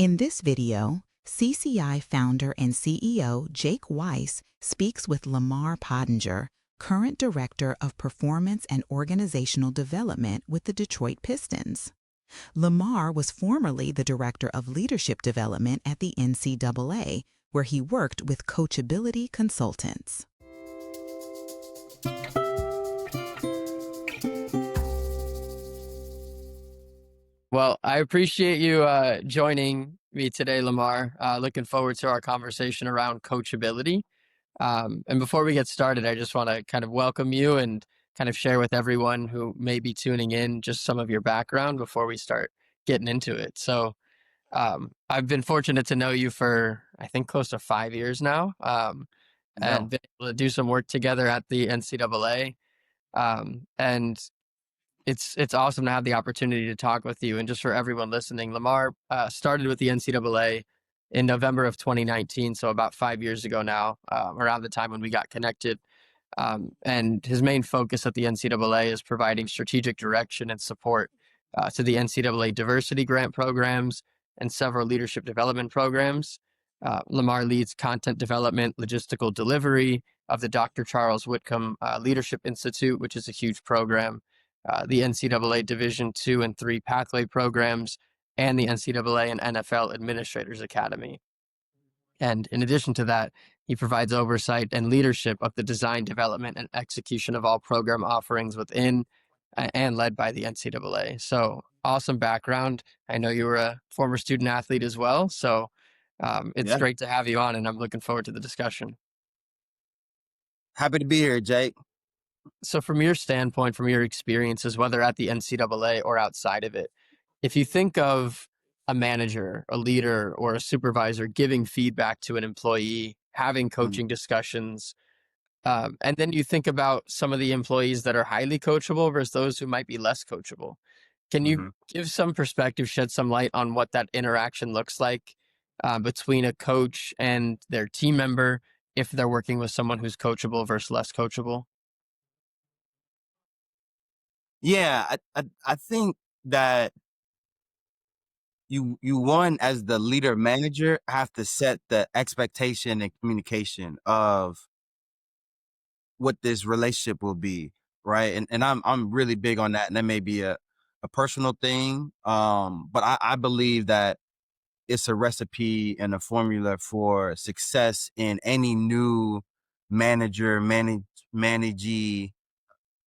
In this video, CCI founder and CEO Jake Weiss speaks with Lamar Pottinger, current Director of Performance and Organizational Development with the Detroit Pistons. Lamar was formerly the Director of Leadership Development at the NCAA, where he worked with Coachability Consultants. Well, I appreciate you joining me today, Lamar. Looking forward to our conversation around coachability. And before we get started, I just want to kind of welcome you and kind of share with everyone who may be tuning in just some of your background before we start getting into it. So I've been fortunate to know you for, I think, close to 5 years now, No. and been able to do some work together at the NCAA. And it's awesome to have the opportunity to talk with you. And just for everyone listening, Lamar started with the NCAA in November of 2019, so about 5 years ago now, around the time when we got connected. And his main focus at the NCAA is providing strategic direction and support to the NCAA diversity grant programs and several leadership development programs. Lamar leads content development, logistical delivery of the Dr. Charles Whitcomb Leadership Institute, which is a huge program, the NCAA Division II and III pathway programs, and the NCAA and NFL Administrators Academy. And in addition to that, he provides oversight and leadership of the design, development, and execution of all program offerings within and led by the NCAA. So awesome background. I know you were a former student athlete as well. So it's Yeah. great to have you on, and I'm looking forward to the discussion. Happy to be here, Jake. So from your standpoint, from your experiences, whether at the NCAA or outside of it, if you think of a manager, a leader, or a supervisor giving feedback to an employee, having coaching discussions, and then you think about some of the employees that are highly coachable versus those who might be less coachable. Can you Mhm. give some perspective, shed some light on what that interaction looks like between a coach and their team member if they're working with someone who's coachable versus less coachable? Yeah, I think that you one as the leader manager have to set the expectation and communication of what this relationship will be, right? And I'm really big on that, and that may be a personal thing, but I believe that it's a recipe and a formula for success in any new managee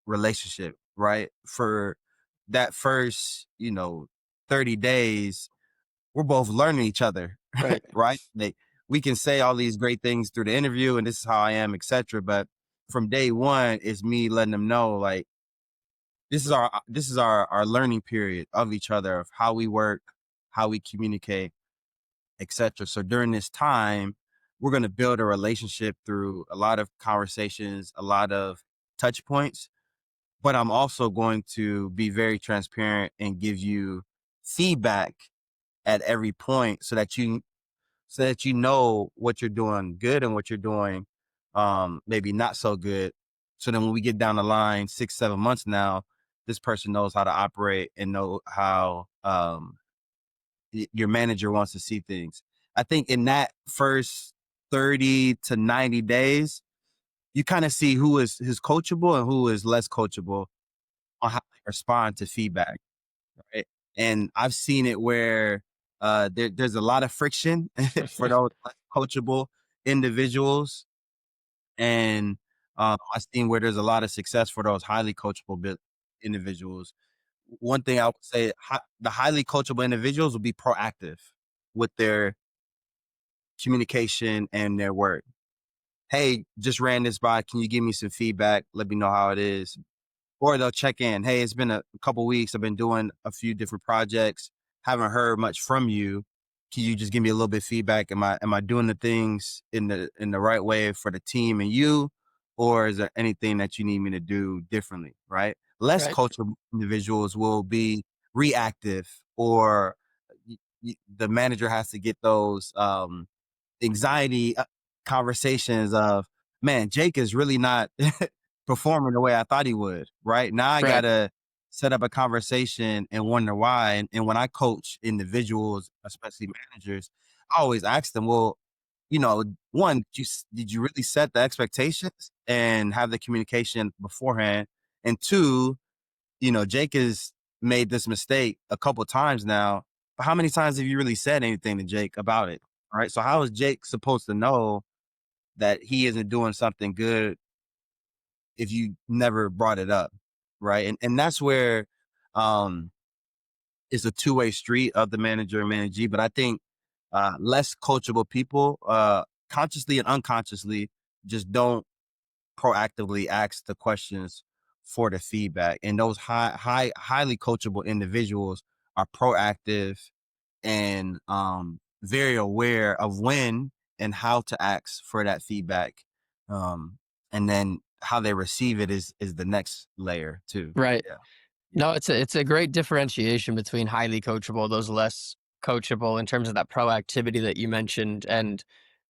relationship, right? For that first, 30 days, we're both learning each other, Right. right? We can say all these great things through the interview and this is how I am, etc. But from day one, it's me letting them know, like, this is our learning period of each other, of how we work, how we communicate, etc. So during this time, we're going to build a relationship through a lot of conversations, a lot of touch points, but I'm also going to be very transparent and give you feedback at every point so that you know what you're doing good and what you're doing maybe not so good. So then when we get down the line 6-7 months now, this person knows how to operate and know how your manager wants to see things. I think in that first 30 to 90 days, you kind of see who's coachable and who is less coachable on how they respond to feedback, right? And I've seen it where there's a lot of friction for those less coachable individuals, and I've seen where there's a lot of success for those highly coachable individuals. One thing I would say, the highly coachable individuals will be proactive with their communication and their work. Hey, just ran this by. Can you give me some feedback? Let me know how it is. Or they'll check in. Hey, it's been a couple weeks. I've been doing a few different projects. Haven't heard much from you. Can you just give me a little bit of feedback? Am I doing the things in the right way for the team and you? Or is there anything that you need me to do differently? Right. Less Right. coachable individuals will be reactive, or the manager has to get those anxiety conversations of, man, Jake is really not performing the way I thought he would. Right now, I Right. gotta set up a conversation and wonder why. And when I coach individuals, especially managers, I always ask them, well, one, did you really set the expectations and have the communication beforehand? And two, Jake has made this mistake a couple times now, but how many times have you really said anything to Jake about it? All right. So how is Jake supposed to know that he isn't doing something good if you never brought it up? Right. And that's where it's a two-way street of the manager and managee. But I think less coachable people, consciously and unconsciously, just don't proactively ask the questions for the feedback. And those highly coachable individuals are proactive and very aware of when and how to ask for that feedback. And then how they receive it is the next layer too. Right. Yeah. No, it's a great differentiation between highly coachable, those less coachable, in terms of that proactivity that you mentioned. And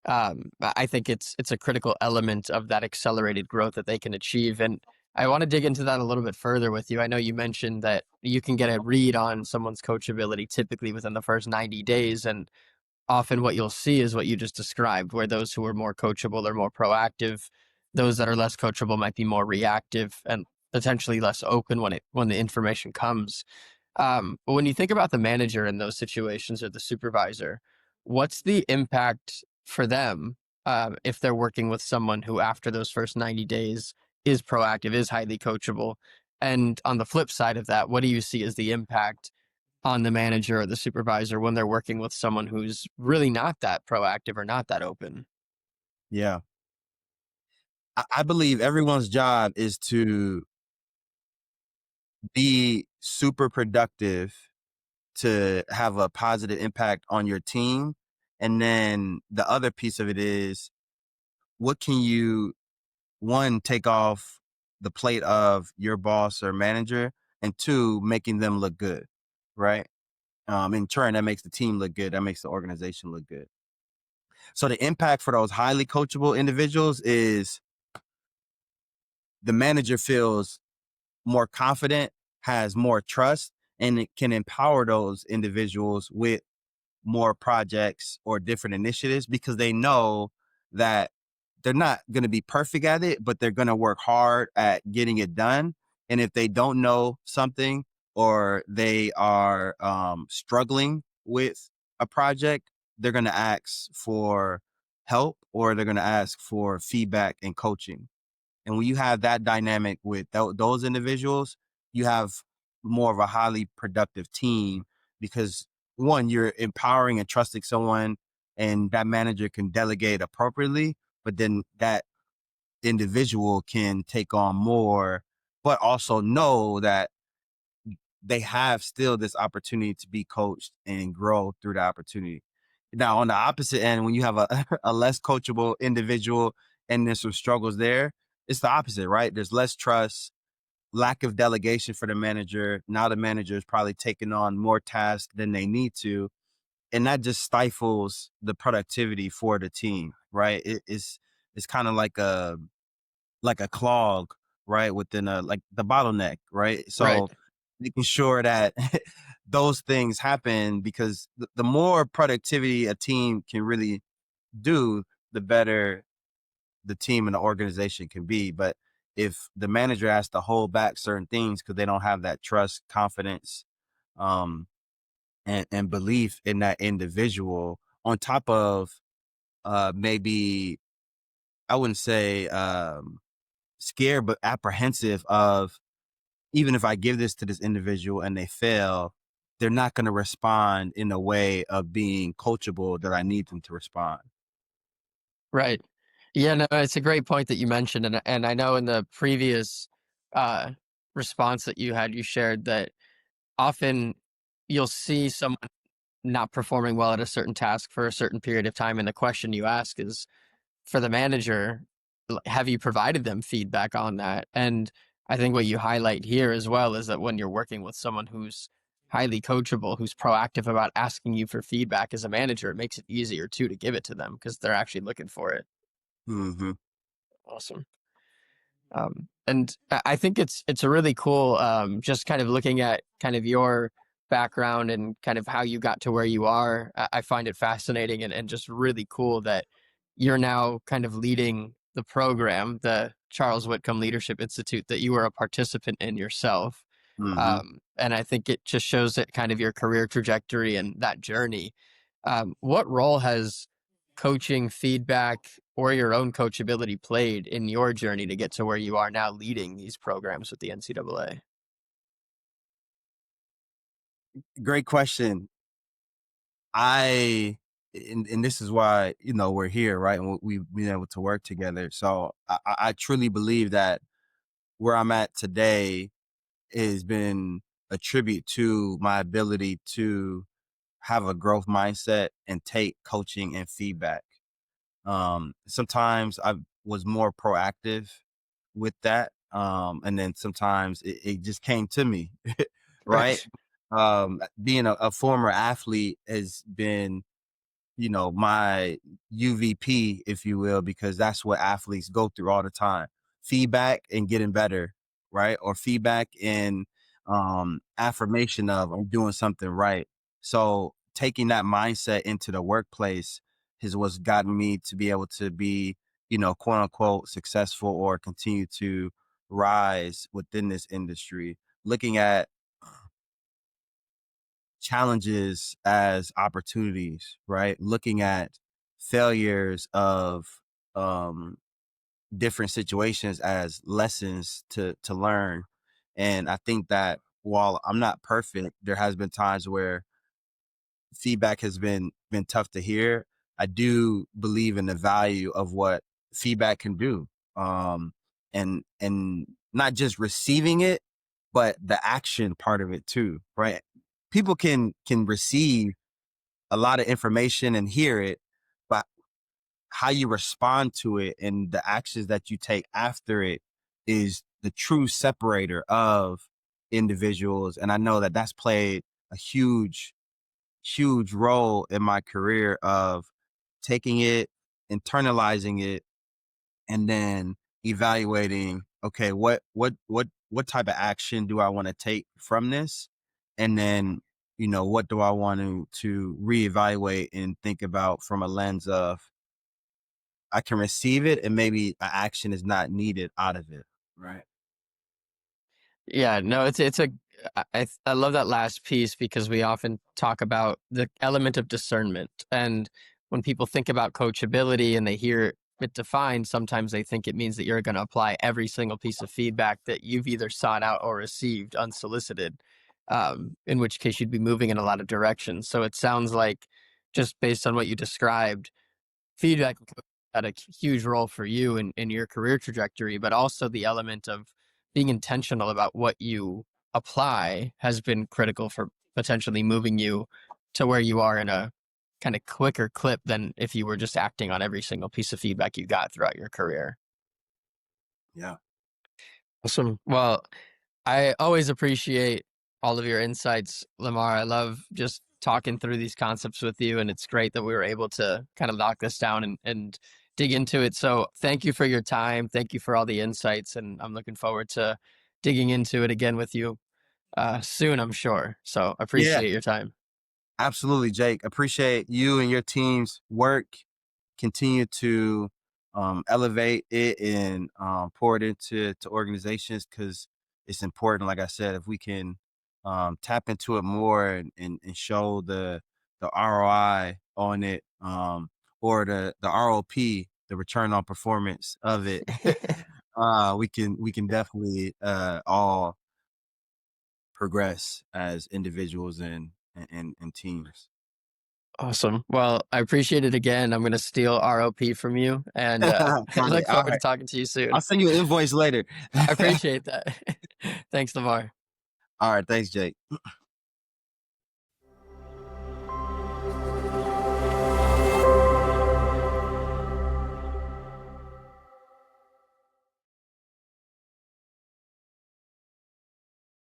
I think it's a critical element of that accelerated growth that they can achieve. And I want to dig into that a little bit further with you. I know you mentioned that you can get a read on someone's coachability typically within the first 90 days. And often what you'll see is what you just described, where those who are more coachable are more proactive. Those that are less coachable might be more reactive and potentially less open when the information comes. But when you think about the manager in those situations or the supervisor, what's the impact for them if they're working with someone who, after those first 90 days, is proactive, is highly coachable? And on the flip side of that, what do you see as the impact on the manager or the supervisor when they're working with someone who's really not that proactive or not that open? Yeah. I believe everyone's job is to be super productive to have a positive impact on your team. And then the other piece of it is, what can you, one, take off the plate of your boss or manager, and two, making them look good, right? In turn, that makes the team look good. That makes the organization look good. So the impact for those highly coachable individuals is the manager feels more confident, has more trust, and it can empower those individuals with more projects or different initiatives because they know that they're not going to be perfect at it, but they're going to work hard at getting it done. And if they don't know something or they are struggling with a project, they're going to ask for help or they're going to ask for feedback and coaching. And when you have that dynamic with those individuals, you have more of a highly productive team because one, you're empowering and trusting someone and that manager can delegate appropriately, but then that individual can take on more, but also know that they have still this opportunity to be coached and grow through the opportunity. Now, on the opposite end, when you have a, a less coachable individual and there's some struggles there, it's the opposite, right? There's less trust, lack of delegation for the manager. Now the manager is probably taking on more tasks than they need to. And that just stifles the productivity for the team, right? It's kind of like a clog, right? Within a, like the bottleneck, right? Right. So making sure that those things happen because the more productivity a team can really do, the better the team and the organization can be. But if the manager has to hold back certain things because they don't have that trust, confidence, um, and belief in that individual, on top of maybe I wouldn't say scared, but apprehensive of, even if I give this to this individual and they fail, they're not going to respond in a way of being coachable that I need them to respond. Right. Yeah, no, it's a great point that you mentioned. And I know in the previous uh, response that you had, you shared that often you'll see someone not performing well at a certain task for a certain period of time. And the question you ask is, for the manager, have you provided them feedback on that? And I think what you highlight here as well is that when you're working with someone who's highly coachable, who's proactive about asking you for feedback as a manager, it makes it easier too to give it to them because they're actually looking for it. Hmm. Awesome. And I think it's a really cool, just kind of looking at kind of your background and kind of how you got to where you are. I find it fascinating and just really cool that you're now kind of leading the program, the Charles Whitcomb Leadership Institute, that you were a participant in yourself. Hmm. And I think it just shows that kind of your career trajectory and that journey. What role has coaching, feedback, or your own coachability played in your journey to get to where you are now leading these programs with the NCAA? Great question. I and this is why we're here, right? And we've been able to work together. So I truly believe that where I'm at today has been a tribute to my ability to have a growth mindset and take coaching and feedback. Sometimes I was more proactive with that. And then sometimes it just came to me, right? Right. Being a former athlete has been my UVP, if you will, because that's what athletes go through all the time. Feedback and getting better, right? Or feedback and affirmation of I'm doing something right. So taking that mindset into the workplace is what's gotten me to be able to be, quote unquote, successful or continue to rise within this industry. Looking at challenges as opportunities, right? Looking at failures of um, different situations as lessons to learn. And I think that while I'm not perfect, there has been times where feedback has been tough to hear. I do believe in the value of what feedback can do. Um, and not just receiving it, but the action part of it too, right? People can receive a lot of information and hear it, but how you respond to it and the actions that you take after it is the true separator of individuals. And I know that that's played a huge role in my career of taking it, internalizing it, and then evaluating, okay, what type of action do I want to take from this? And then, what do I want to reevaluate and think about from a lens of I can receive it and maybe an action is not needed out of it. Right. Yeah, no, I love that last piece because we often talk about the element of discernment. And when people think about coachability and they hear it defined, sometimes they think it means that you're going to apply every single piece of feedback that you've either sought out or received unsolicited, in which case you'd be moving in a lot of directions. So it sounds like, just based on what you described, feedback had a huge role for you in your career trajectory, but also the element of being intentional about what you apply has been critical for potentially moving you to where you are in a kind of quicker clip than if you were just acting on every single piece of feedback you got throughout your career. Yeah. Awesome. Well, I always appreciate all of your insights, Lamar. I love just talking through these concepts with you, and it's great that we were able to kind of knock this down and dig into it. So thank you for your time. Thank you for all the insights, and I'm looking forward to digging into it again with you soon, I'm sure. So Yeah. appreciate your time. Absolutely, Jake. Appreciate you and your team's work. Continue to elevate it and pour it into organizations because it's important. Like I said, if we can tap into it more and show the ROI on it, or the ROP, the return on performance of it, we can definitely all progress as individuals and teams. Awesome. Well, I appreciate it again. I'm going to steal ROP from you and I Got it. look All forward to right. talking to you I'll soon. send you an invoice later. I appreciate that. Thanks, Lamar. All right. Thanks, Jake.